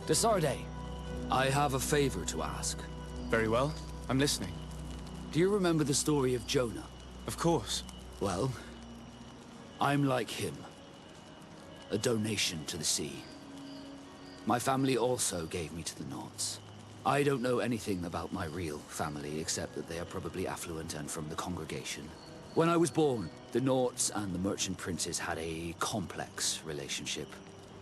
Desarde, I have a favor to ask. Very well. I'm listening. Do you remember the story of Jonah? Of course. Well, I'm like him. A donation to the sea. My family also gave me to the Nauts. I don't know anything about my real family, except that they are probably affluent and from the congregation. When I was born, the Nauts and the merchant princes had a complex relationship.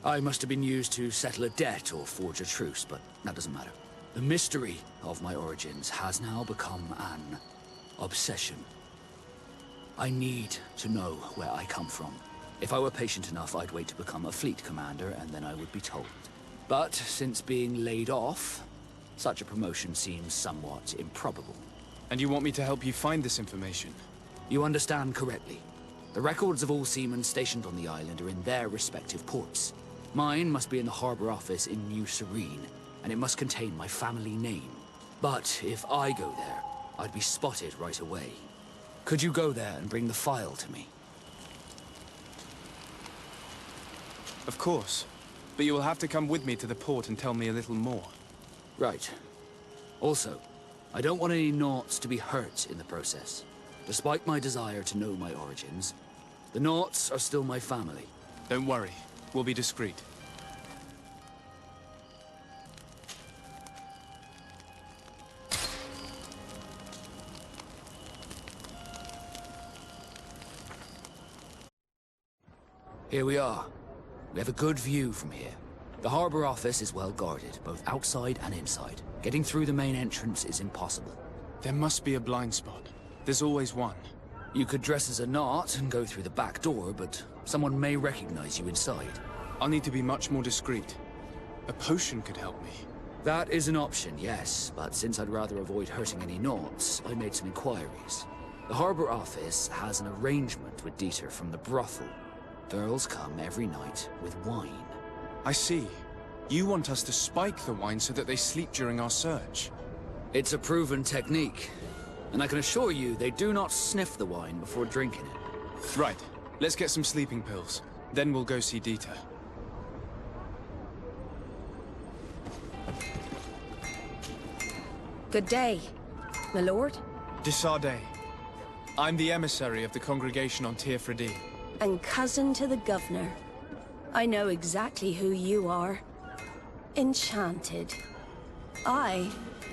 I must have been used to settle a debt or forge a truce, but that doesn't matter. The mystery of my origins has now become an obsession. I need to know where I come from. If I were patient enough, I'd wait to become a fleet commander, and then I would be told. But since being laid off, such a promotion seems somewhat improbable. And you want me to help you find this information? You understand correctly. The records of all seamen stationed on the island are in their respective ports. Mine must be in the harbor office in New Serene, and it must contain my family name. But if I go there, I'd be spotted right away. Could you go there and bring the file to me? Of course. But you will have to come with me to the port and tell me a little more. Right. Also, I don't want any Nauts to be hurt in the process. Despite my desire to know my origins, the Nauts are still my family. Don't worry. We'll be discreet. Here we are. We have a good view from here. The harbor office is well guarded, both outside and inside. Getting through the main entrance is impossible. There must be a blind spot. There's always one. You could dress as a Naut and go through the back door, but someone may recognize you inside. I'll need to be much more discreet. A potion could help me. That is an option, yes, but since I'd rather avoid hurting any Nauts, I made some inquiries. The harbor office has an arrangement with Dieter from the brothel. Girls come every night with wine. I see. You want us to spike the wine so that they sleep during our search. It's a proven technique, and I can assure you they do not sniff the wine before drinking it. Right. Let's get some sleeping pills. Then we'll go see Dieter. Good day, my lord. Desarde. I'm the emissary of the congregation on Teofredi. And cousin to the governor. I know exactly who you are. Enchanted. I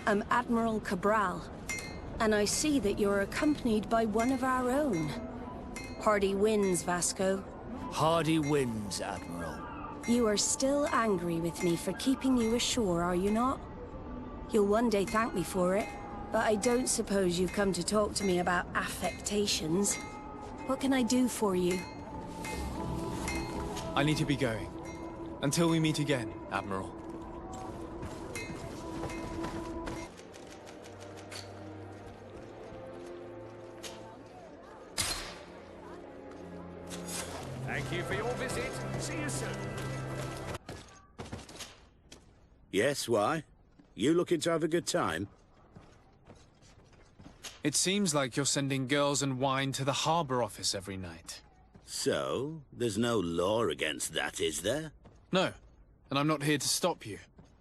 am Admiral Cabral, and I see that you're accompanied by one of our own. Hardy winds, Vasco. Hardy winds, Admiral. You are still angry with me for keeping you ashore, are you not? You'll one day thank me for it, but I don't suppose you've come to talk to me about affectations. What can I do for you? I need to be going. Until we meet again, Admiral. Thank you for your visit. See you soon. Yes, why? You looking to have a good time? It seems like you're sending girls and wine to the harbor office every night. So, there's no law against that, is there? No, and I'm not here to stop you.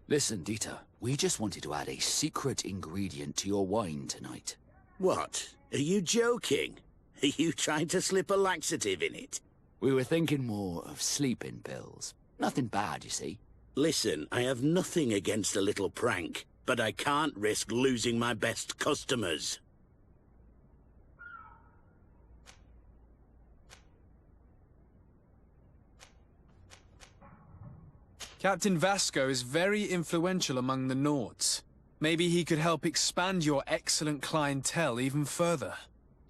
Listen, Dieter, we just wanted to add a secret ingredient to your wine tonight. What? Are you joking? Are you trying to slip a laxative in it? We were thinking more of sleeping pills. Nothing bad, you see. Listen, I have nothing against a little prank, but I can't risk losing my best customers. Captain Vasco is very influential among the Nauts. Maybe he could help expand your excellent clientele even further.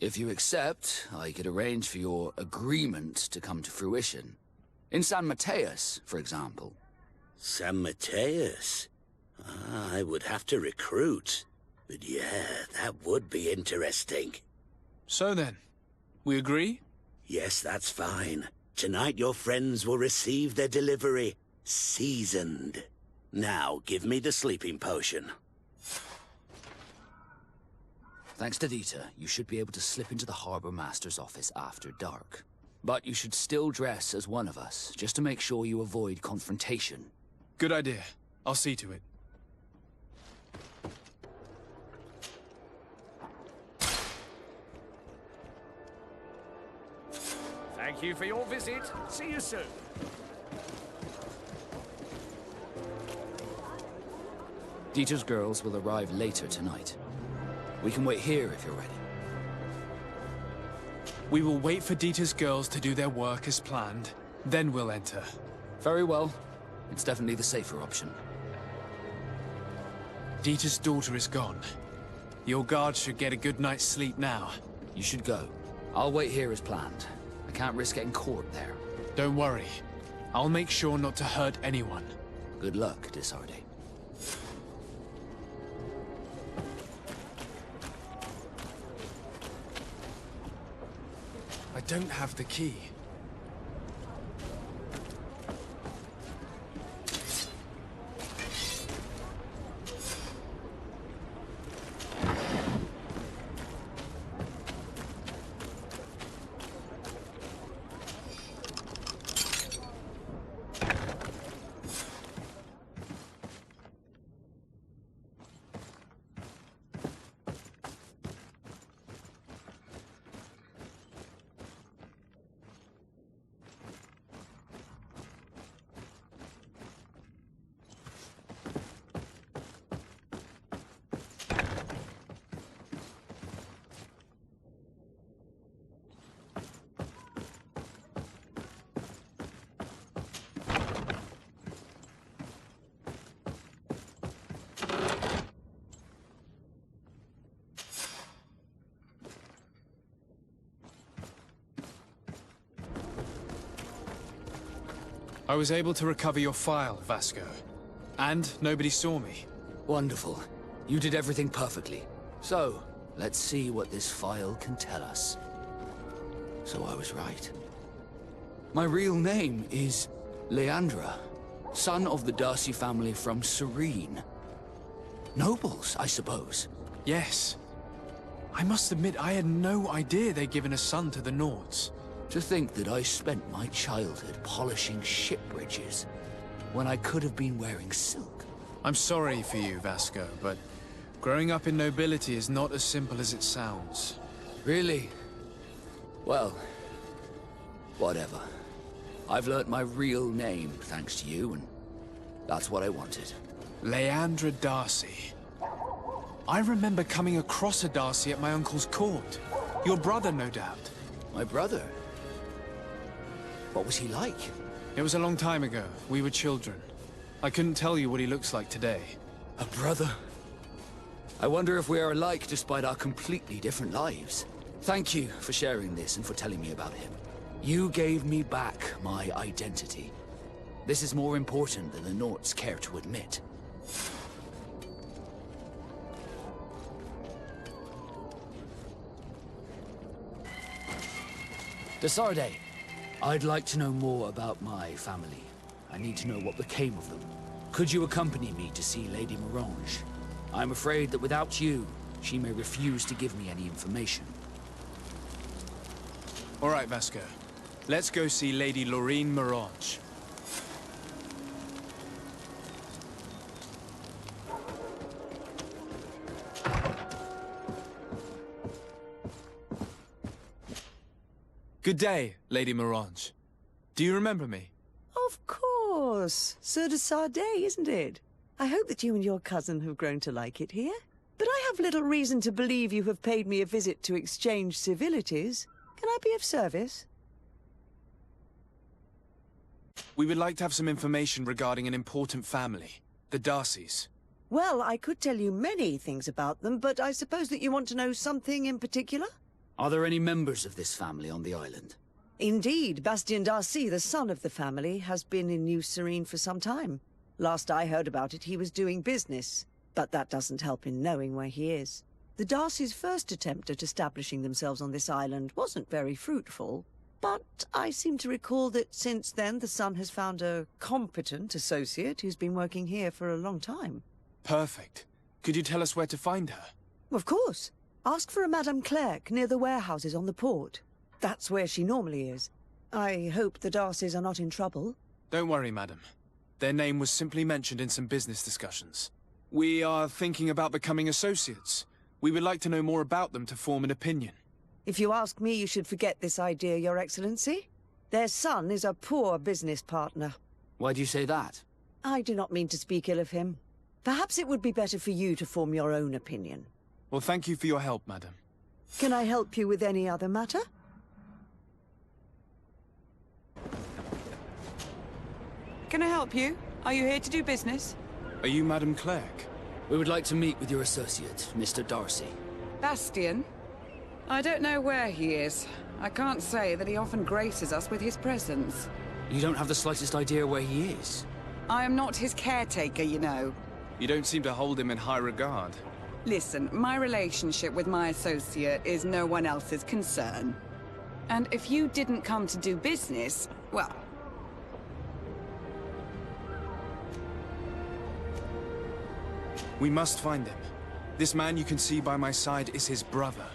If you accept, I could arrange for your agreement to come to fruition. In San Mateus, for example. San Mateus? I would have to recruit. But yeah, that would be interesting. So then, we agree? Yes, that's fine. Tonight your friends will receive their delivery. Seasoned. Now, give me the sleeping potion. Thanks to Dieter, you should be able to slip into the Harbor Master's office after dark. But you should still dress as one of us, just to make sure you avoid confrontation. Good idea. I'll see to it. Thank you for your visit. See you soon. Dieter's girls will arrive later tonight. We can wait here if you're ready. We will wait for Dieter's girls to do their work as planned, then we'll enter. Very well. It's definitely the safer option. Dieter's daughter is gone. Your guards should get a good night's sleep now. You should go. I'll wait here as planned. I can't risk getting caught there. Don't worry. I'll make sure not to hurt anyone. Good luck, Desarde. I don't have the key. I was able to recover your file, Vasco. And nobody saw me. Wonderful. You did everything perfectly. So, let's see what this file can tell us. So I was right. My real name is Leandra, son of the Darcy family from Serene. Nobles, I suppose. Yes. I must admit, I had no idea they'd given a son to the Nords. To think that I spent my childhood polishing ship bridges, when I could have been wearing silk. I'm sorry for you, Vasco, but growing up in nobility is not as simple as it sounds. Really? Well, whatever. I've learnt my real name thanks to you, and that's what I wanted. Leandra Darcy. I remember coming across a Darcy at my uncle's court. Your brother, no doubt. My brother? What was he like? It was a long time ago. We were children. I couldn't tell you what he looks like today. A brother? I wonder if we are alike despite our completely different lives. Thank you for sharing this and for telling me about him. You gave me back my identity. This is more important than the Nords care to admit. Desarde, I'd like to know more about my family. I need to know what became of them. Could you accompany me to see Lady Morange? I'm afraid that without you, she may refuse to give me any information. All right, Vasco. Let's go see Lady Lorraine Morange. Good day, Lady Morange. Do you remember me? Of course. Sir de Sardet, isn't it? I hope that you and your cousin have grown to like it here. But I have little reason to believe you have paid me a visit to exchange civilities. Can I be of service? We would like to have some information regarding an important family, the Darcys. Well, I could tell you many things about them, but I suppose that you want to know something in particular? Are there any members of this family on the island? Indeed, Bastien Darcy, the son of the family, has been in New Serene for some time. Last I heard about it, he was doing business. But that doesn't help in knowing where he is. The Darcys' first attempt at establishing themselves on this island wasn't very fruitful. But I seem to recall that since then the son has found a competent associate who's been working here for a long time. Perfect. Could you tell us where to find her? Of course. Ask for a Madame Clerc near the warehouses on the port. That's where she normally is. I hope the Darcys are not in trouble. Don't worry, madam. Their name was simply mentioned in some business discussions. We are thinking about becoming associates. We would like to know more about them to form an opinion. If you ask me, you should forget this idea, Your Excellency. Their son is a poor business partner. Why do you say that? I do not mean to speak ill of him. Perhaps it would be better for you to form your own opinion. Well, thank you for your help, madam. Can I help you with any other matter? Can I help you? Are you here to do business? Are you Madam Clerk? We would like to meet with your associate, Mr. Darcy. Bastian? I don't know where he is. I can't say that he often graces us with his presence. You don't have the slightest idea where he is? I am not his caretaker, you know. You don't seem to hold him in high regard. Listen, my relationship with my associate is no one else's concern. And if you didn't come to do business, well... We must find him. This man you can see by my side is his brother.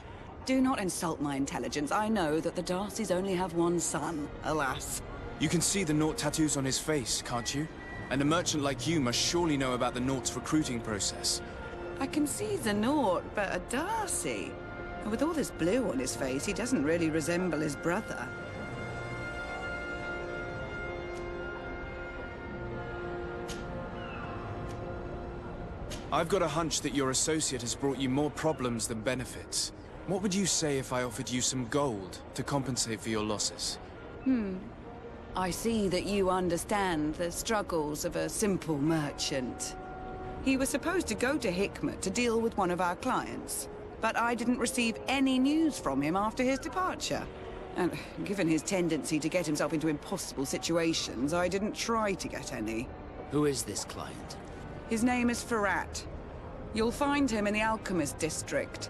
Do not insult my intelligence. I know that the Darcys only have one son, alas. You can see the Naught tattoos on his face, can't you? And a merchant like you must surely know about the Naught's recruiting process. I can see the Naught, but a Darcy? And with all this blue on his face, he doesn't really resemble his brother. I've got a hunch that your associate has brought you more problems than benefits. What would you say if I offered you some gold to compensate for your losses? I see that you understand the struggles of a simple merchant. He was supposed to go to Hikmet to deal with one of our clients, but I didn't receive any news from him after his departure. And given his tendency to get himself into impossible situations, I didn't try to get any. Who is this client? His name is Farhat. You'll find him in the Alchemist District.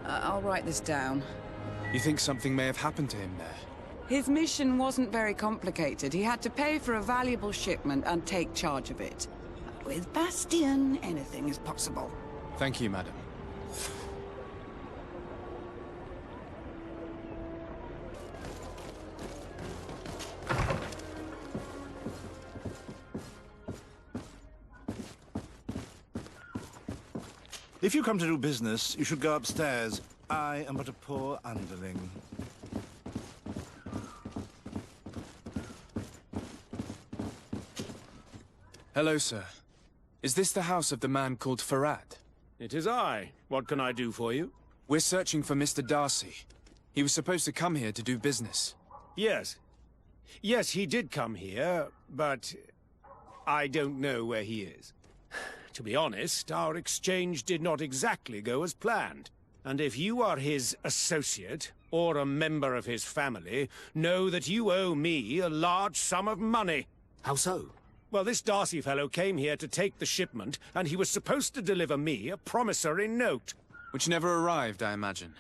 I'll write this down. You think something may have happened to him there? His mission wasn't very complicated. He had to pay for a valuable shipment and take charge of it. With Bastian, anything is possible. Thank you, madam. If you come to do business, you should go upstairs. I am but a poor underling. Hello, sir. Is this the house of the man called Farhat? It is I. What can I do for you? We're searching for Mr. Darcy. He was supposed to come here to do business. Yes. Yes, he did come here, but I don't know where he is. To be honest, our exchange did not exactly go as planned. And if you are his associate, or a member of his family, know that you owe me a large sum of money. How so? Well, this Darcy fellow came here to take the shipment, and he was supposed to deliver me a promissory note. Which never arrived, I imagine.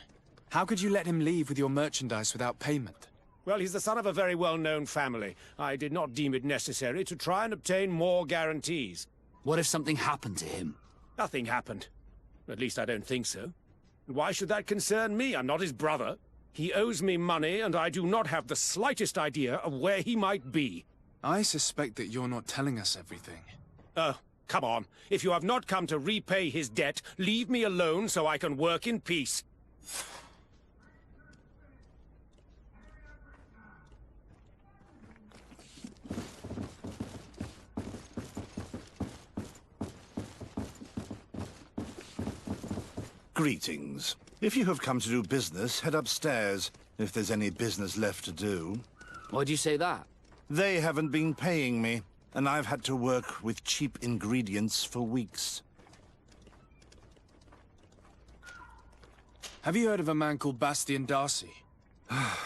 How could you let him leave with your merchandise without payment? Well, he's the son of a very well-known family. I did not deem it necessary to try and obtain more guarantees. What if something happened to him? Nothing happened. At least I don't think so. Why should that concern me? I'm not his brother. He owes me money, and I do not have the slightest idea of where he might be. I suspect that you're not telling us everything. Oh, come on. If you have not come to repay his debt, leave me alone so I can work in peace. Greetings. If you have come to do business, head upstairs, if there's any business left to do. Why do you say that? They haven't been paying me, and I've had to work with cheap ingredients for weeks. Have you heard of a man called Bastian Darcy?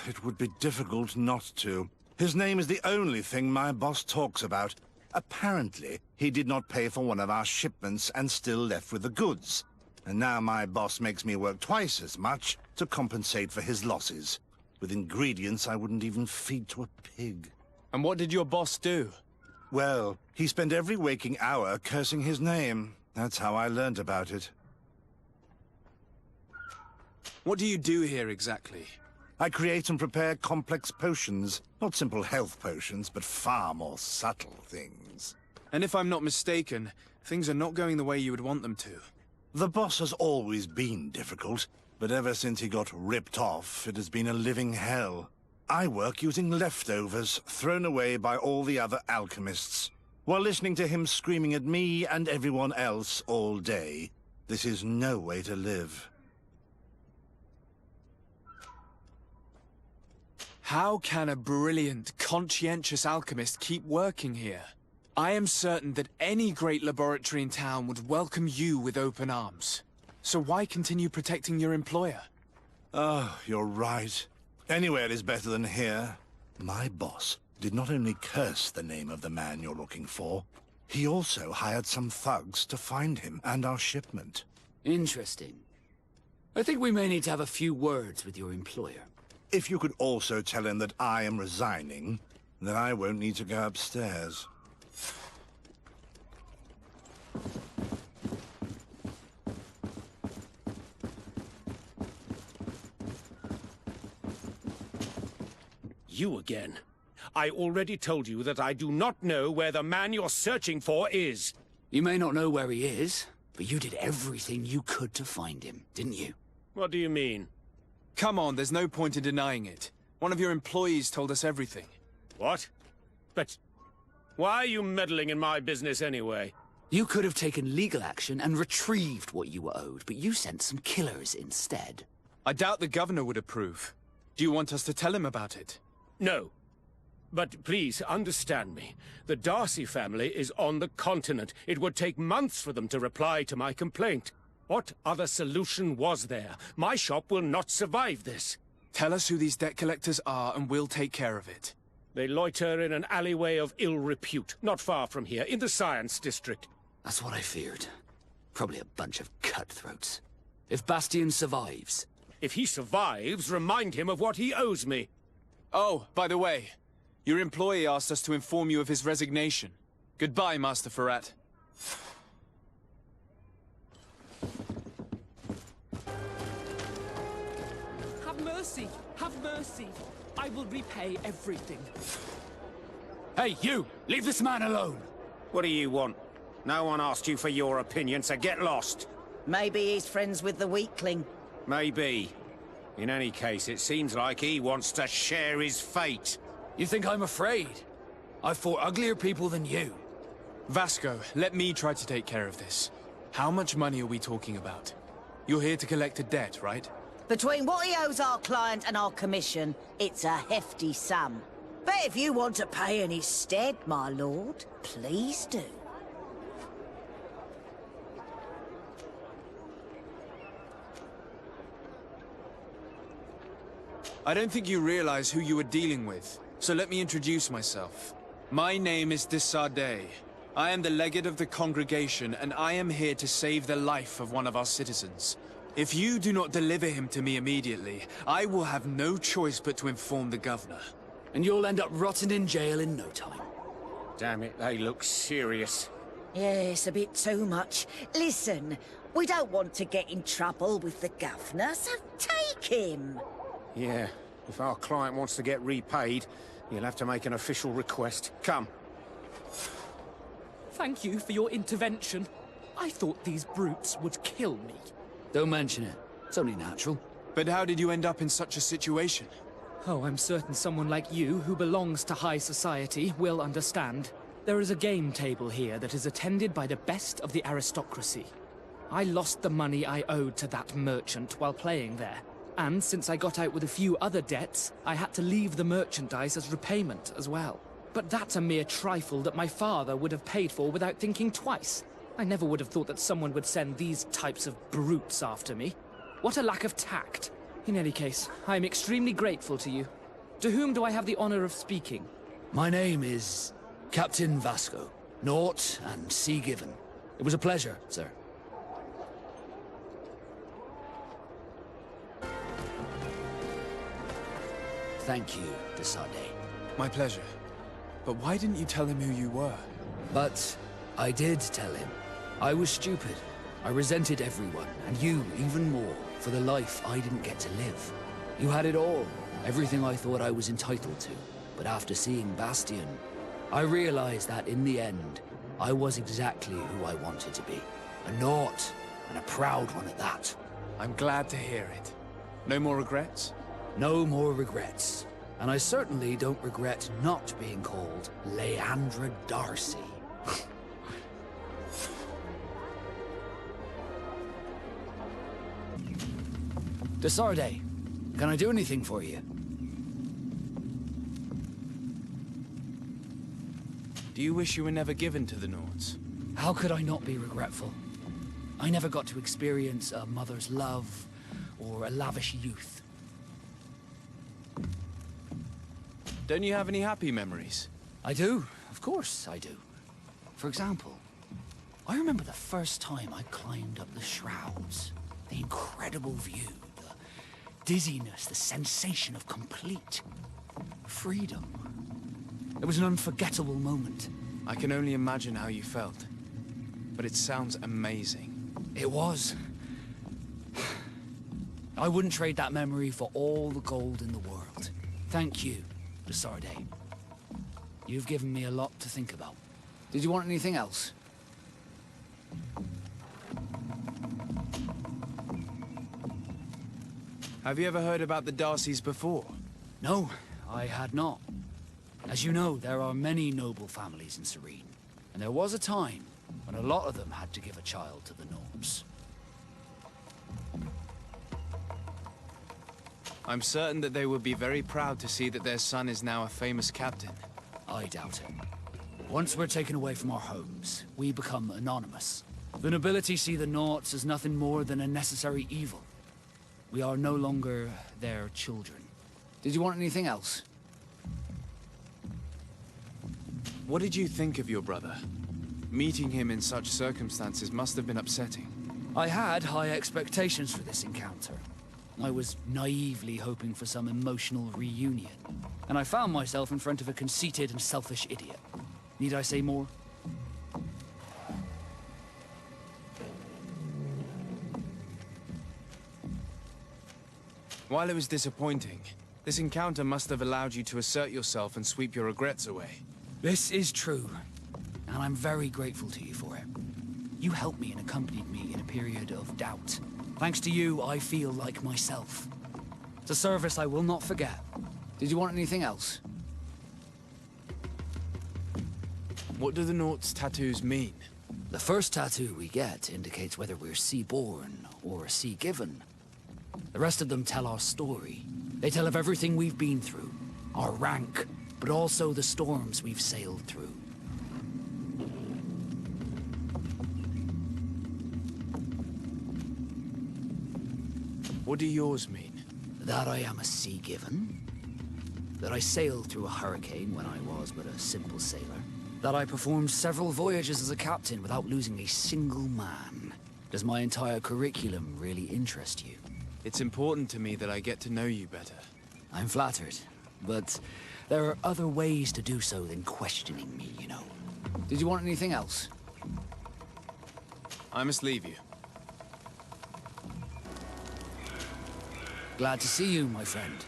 It would be difficult not to. His name is the only thing my boss talks about. Apparently, he did not pay for one of our shipments and still left with the goods. And now my boss makes me work twice as much to compensate for his losses. With ingredients I wouldn't even feed to a pig. And what did your boss do? Well, he spent every waking hour cursing his name. That's how I learned about it. What do you do here exactly? I create and prepare complex potions. Not simple health potions, but far more subtle things. And if I'm not mistaken, things are not going the way you would want them to. The boss has always been difficult, but ever since he got ripped off, it has been a living hell. I work using leftovers thrown away by all the other alchemists, while listening to him screaming at me and everyone else all day. This is no way to live. How can a brilliant, conscientious alchemist keep working here? I am certain that any great laboratory in town would welcome you with open arms. So why continue protecting your employer? Oh, you're right. Anywhere is better than here. My boss did not only curse the name of the man you're looking for, he also hired some thugs to find him and our shipment. Interesting. I think we may need to have a few words with your employer. If you could also tell him that I am resigning, then I won't need to go upstairs. You again. I already told you that I do not know where the man you're searching for is. You may not know where he is, but you did everything you could to find him, didn't you? What do you mean? Come on, there's no point in denying it. One of your employees told us everything. What? But why are you meddling in my business anyway? You could have taken legal action and retrieved what you were owed, but you sent some killers instead. I doubt the governor would approve. Do you want us to tell him about it? No. But please, understand me. The Darcy family is on the continent. It would take months for them to reply to my complaint. What other solution was there? My shop will not survive this. Tell us who these debt collectors are and we'll take care of it. They loiter in an alleyway of ill repute, not far from here, in the Science District. That's what I feared. Probably a bunch of cutthroats. If Bastian survives... If he survives, remind him of what he owes me. Oh, by the way, your employee asked us to inform you of his resignation. Goodbye, Master Ferrat. Have mercy! Have mercy! I will repay everything. Hey, you! Leave this man alone! What do you want? No one asked you for your opinion, so get lost. Maybe he's friends with the weakling. Maybe. In any case, it seems like he wants to share his fate. You think I'm afraid? I've fought uglier people than you. Vasco, let me try to take care of this. How much money are we talking about? You're here to collect a debt, right? Between what he owes our client and our commission, it's a hefty sum. But if you want to pay in his stead, my lord, please do. I don't think you realize who you are dealing with, so let me introduce myself. My name is de Sardet. I am the legate of the congregation, and I am here to save the life of one of our citizens. If you do not deliver him to me immediately, I will have no choice but to inform the governor. And you'll end up rotting in jail in no time. Damn it, they look serious. Yes, a bit too much. Listen, we don't want to get in trouble with the governor, so take him. Yeah, if our client wants to get repaid, he'll have to make an official request. Come. Thank you for your intervention. I thought these brutes would kill me. Don't mention it. It's only natural. But how did you end up in such a situation? Oh, I'm certain someone like you, who belongs to high society, will understand. There is a game table here that is attended by the best of the aristocracy. I lost the money I owed to that merchant while playing there. And since I got out with a few other debts, I had to leave the merchandise as repayment as well. But that's a mere trifle that my father would have paid for without thinking twice. I never would have thought that someone would send these types of brutes after me. What a lack of tact. In any case, I am extremely grateful to you. To whom do I have the honor of speaking? My name is Captain Vasco. Naught and Sea Given. It was a pleasure, sir. Thank you, de Sardet. My pleasure. But why didn't you tell him who you were? But I did tell him. I was stupid. I resented everyone, and you even more, for the life I didn't get to live. You had it all, everything I thought I was entitled to. But after seeing Bastian, I realized that in the end, I was exactly who I wanted to be. A Naut, and a proud one at that. I'm glad to hear it. No more regrets? No more regrets. And I certainly don't regret not being called Leandra Darcy. Desarde, can I do anything for you? Do you wish you were never given to the Nauts? How could I not be regretful? I never got to experience a mother's love or a lavish youth. Don't you have any happy memories? I do, of course I do. For example, I remember the first time I climbed up the shrouds. The incredible view, the dizziness, the sensation of complete freedom. It was an unforgettable moment. I can only imagine how you felt. But it sounds amazing. It was. I wouldn't trade that memory for all the gold in the world. Thank you, Desarde. You've given me a lot to think about. Did you want anything else? Have you ever heard about the Darcys before? No, I had not. As you know, there are many noble families in Serene. And there was a time when a lot of them had to give a child to the Norns. I'm certain that they would be very proud to see that their son is now a famous captain. I doubt it. Once we're taken away from our homes, we become anonymous. The nobility see the Nauts as nothing more than a necessary evil. We are no longer their children. Did you want anything else? What did you think of your brother? Meeting him in such circumstances must have been upsetting. I had high expectations for this encounter. I was naively hoping for some emotional reunion. And I found myself in front of a conceited and selfish idiot. Need I say more? While it was disappointing, this encounter must have allowed you to assert yourself and sweep your regrets away. This is true, and I'm very grateful to you for it. You helped me and accompanied me in a period of doubt. Thanks to you, I feel like myself. It's a service I will not forget. Did you want anything else? What do the Nauts' tattoos mean? The first tattoo we get indicates whether we're sea-born or sea-given. The rest of them tell our story. They tell of everything we've been through, our rank, but also the storms we've sailed through. What do yours mean? That I am a sea-given. That I sailed through a hurricane when I was but a simple sailor. That I performed several voyages as a captain without losing a single man. Does my entire curriculum really interest you? It's important to me that I get to know you better. I'm flattered, but there are other ways to do so than questioning me, you know. Did you want anything else? I must leave you. Glad to see you, my friend.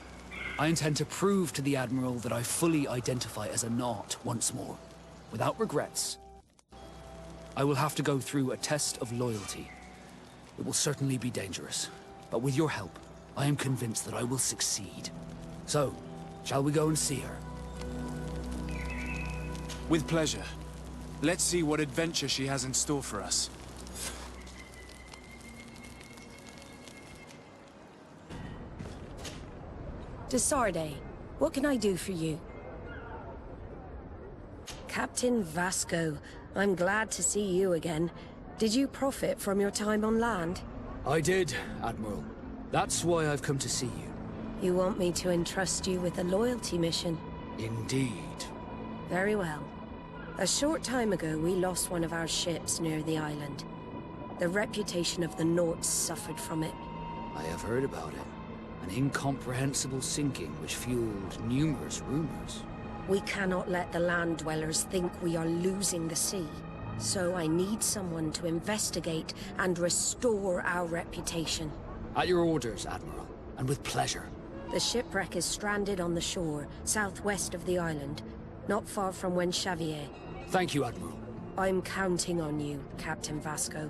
I intend to prove to the Admiral that I fully identify as a Naut once more, without regrets. I will have to go through a test of loyalty. It will certainly be dangerous, but with your help, I am convinced that I will succeed. So, shall we go and see her? With pleasure. Let's see what adventure she has in store for us. Desarde, what can I do for you? Captain Vasco, I'm glad to see you again. Did you profit from your time on land? I did, Admiral. That's why I've come to see you. You want me to entrust you with a loyalty mission? Indeed. Very well. A short time ago, we lost one of our ships near the island. The reputation of the Nauts suffered from it. I have heard about it. An incomprehensible sinking which fueled numerous rumors. We cannot let the land dwellers think we are losing the sea. So I need someone to investigate and restore our reputation. At your orders, Admiral, and with pleasure. The shipwreck is stranded on the shore, southwest of the island, not far from Xavier. Thank you, Admiral. I'm counting on you, Captain Vasco.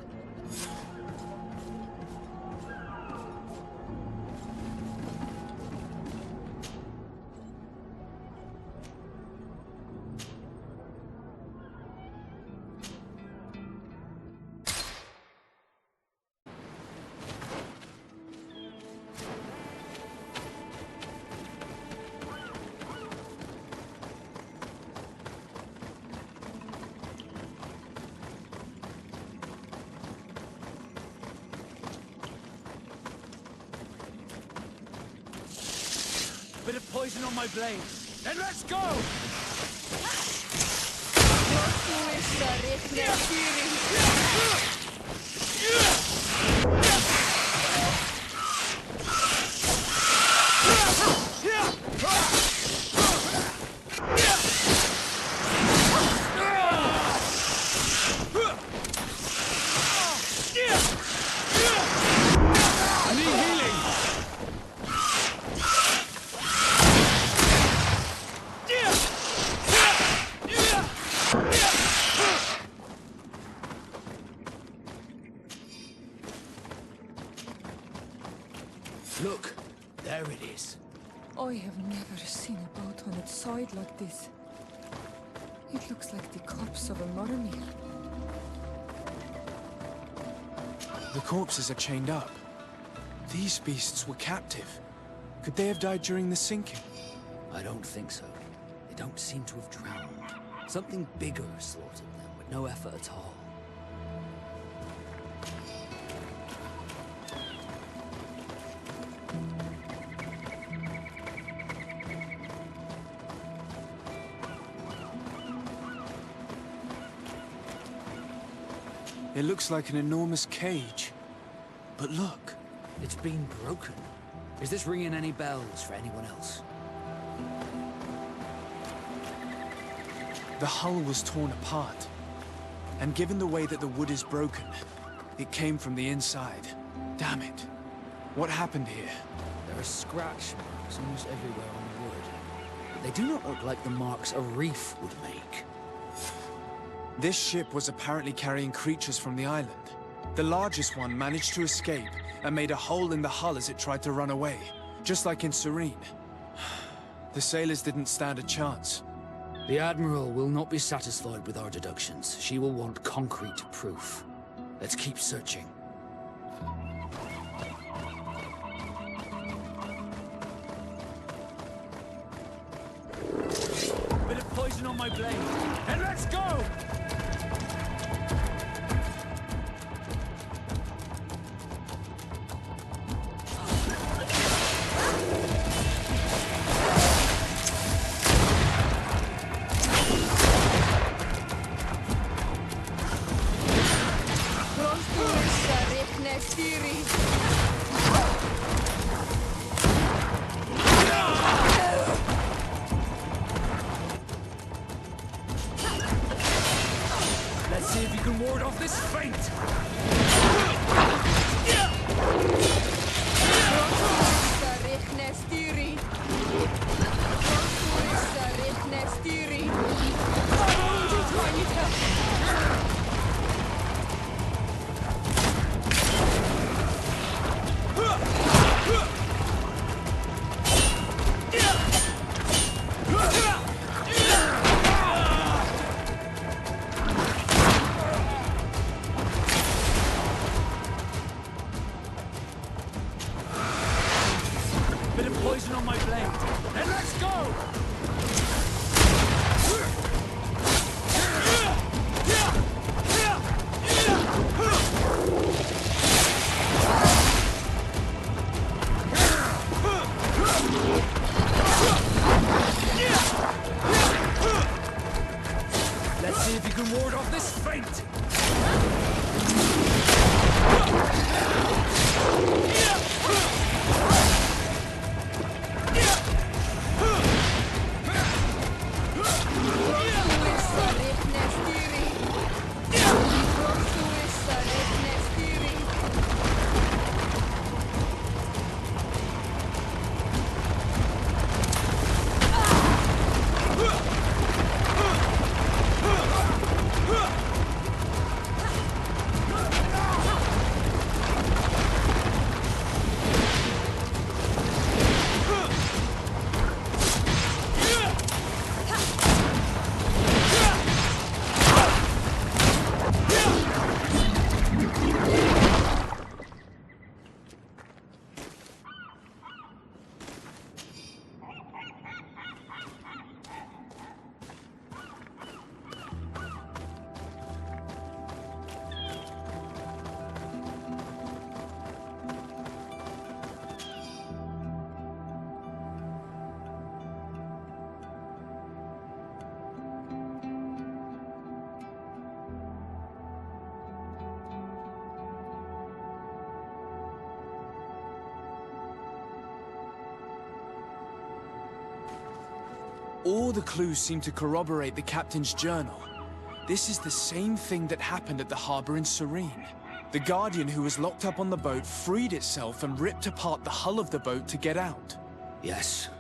Bit of poison on my blade. Then let's go! I need healing! Look, there it is. I have never seen a boat on its side like this. It looks like the corpse of a mariner. The corpses are chained up. These beasts were captive. Could they have died during the sinking? I don't think so. They don't seem to have drowned. Something bigger slaughtered them with no effort at all. It looks like an enormous cage. But look. It's been broken. Is this ringing any bells for anyone else? The hull was torn apart. And given the way that the wood is broken, it came from the inside. Damn it. What happened here? There are scratch marks almost everywhere on the wood. But they do not look like the marks a reef would make. This ship was apparently carrying creatures from the island. The largest one managed to escape and made a hole in the hull as it tried to run away, just like in Serene. The sailors didn't stand a chance. The Admiral will not be satisfied with our deductions. She will want concrete proof. Let's keep searching. Bit of poison on my blade. And let's go! Let's see if you can ward off this fate! Bit of poison on my blade. And let's go! Let's see if you can ward off this fate! All the clues seem to corroborate the captain's journal. This is the same thing that happened at the harbor in Serene. The Guardian who was locked up on the boat freed itself and ripped apart the hull of the boat to get out. Yes,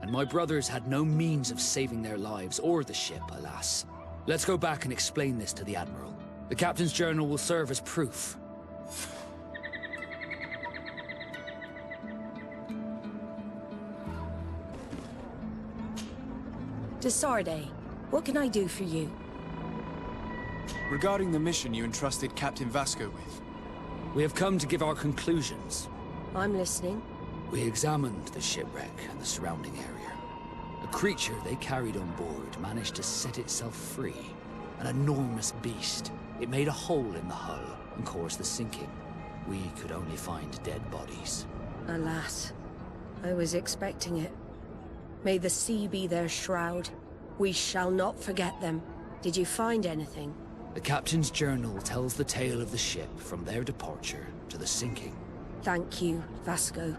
and my brothers had no means of saving their lives or the ship, alas. Let's go back and explain this to the Admiral. The Captain's journal will serve as proof. Desarde, what can I do for you? Regarding the mission you entrusted Captain Vasco with. We have come to give our conclusions. I'm listening. We examined the shipwreck and the surrounding area. A creature they carried on board managed to set itself free. An enormous beast. It made a hole in the hull and caused the sinking. We could only find dead bodies. Alas, I was expecting it. May the sea be their shroud. We shall not forget them. Did you find anything? The Captain's journal tells the tale of the ship from their departure to the sinking. Thank you, Vasco.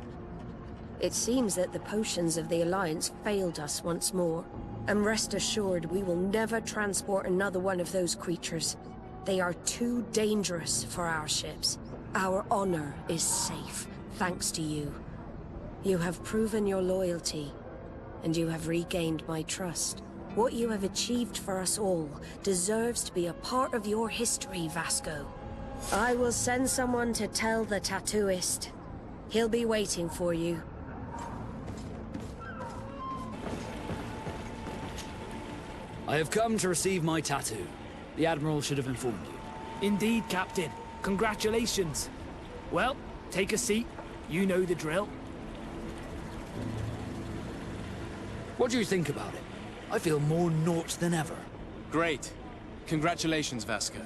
It seems that the potions of the Alliance failed us once more. And rest assured, we will never transport another one of those creatures. They are too dangerous for our ships. Our honor is safe, thanks to you. You have proven your loyalty, and you have regained my trust. What you have achieved for us all deserves to be a part of your history, Vasco. I will send someone to tell the tattooist. He'll be waiting for you. I have come to receive my tattoo. The Admiral should have informed you. Indeed, Captain. Congratulations. Well, take a seat. You know the drill. What do you think about it? I feel more Nort than ever. Great. Congratulations, Vasco.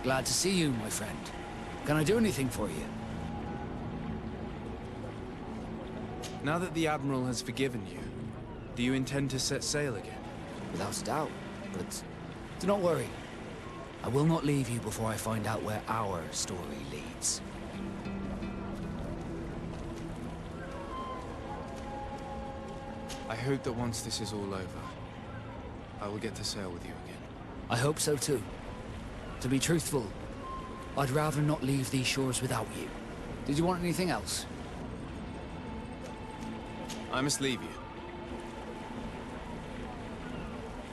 Glad to see you, my friend. Can I do anything for you? Now that the Admiral has forgiven you, do you intend to set sail again? Without a doubt, but do not worry. I will not leave you before I find out where our story leads. I hope that once this is all over, I will get to sail with you again. I hope so too. To be truthful, I'd rather not leave these shores without you. Did you want anything else? I must leave you.